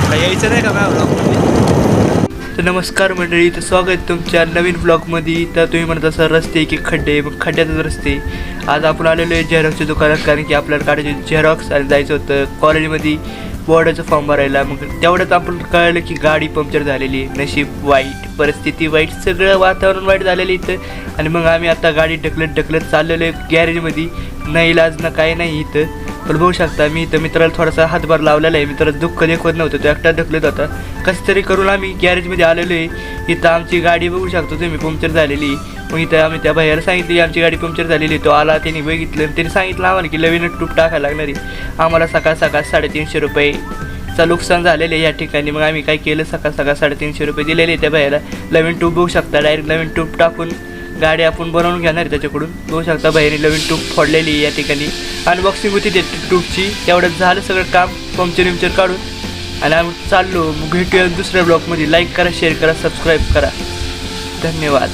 काही यायचं नाही का माझ्या ब्लॉगमध्ये? तर नमस्कार मंडळी, तर स्वागत तुमच्या नवीन ब्लॉगमध्ये. तर तुम्ही म्हणत असाल रस्ते की खड्डे, मग खड्ड्यातच रस्ते. आज आपण आलेलो आहे झेरॉक्सच्या दुकानात, कारण की आपल्याला काढायचे झेरॉक्स आणि जायचं होतं कॉलेजमध्ये बोर्डाचं फॉर्म भरायला. मग तेवढ्यात आपण कळलं की गाडी पंक्चर झालेली आहे. नशीब वाईट, परिस्थिती वाईट, सगळं वातावरण वाईट झालेलं इथं. आणि मग आम्ही आता गाडी ढकलत चाललेलो आहे गॅरेजमध्ये. नाही इलाज ना काय नाही इथं. पण बघू शकता मी इथं मित्राला थोडासा हातभार लावलेला आहे. मित्राला दुःख देखवत नव्हतं, तो एकटा ढकलत होता. कसं तरी करून आम्ही गॅरेजमध्ये आलेलो आहे. इथं आमची गाडी बघू शकतो तुम्ही पंक्चर झालेली. मग इथं आम्ही त्या बाहेर सांगितली आमची गाडी पंक्चर झालेली. तो आला, त्याने बघितलं, त्याने सांगितलं आम्हाला की नवीन ट्यूब टाकायला लागणार आहे. आम्हाला सकाळ 350 रुपयेचा नुकसान झालेलं आहे या ठिकाणी. मग आम्ही काय केलं, सकाळ 350 रुपये दिलेले त्या बाहेरला. नवीन ट्यूब बघू शकता, डायरेक्ट नवीन ट्यूब टाकून गाडी आपण बनवून घेणार आहे त्याच्याकडून. बघू शकता बाहेर नवीन ट्यूब फोडलेली या ठिकाणी. अनबॉक्सिंग होती त्या ट्यूबची. तेवढ्यात झालं सगळं काम पंक्चर काढून. आणि आम्ही चाललो. मग भेटूया दुसऱ्या ब्लॉगमध्ये. लाईक करा, शेअर करा, सबस्क्राईब करा. धन्यवाद.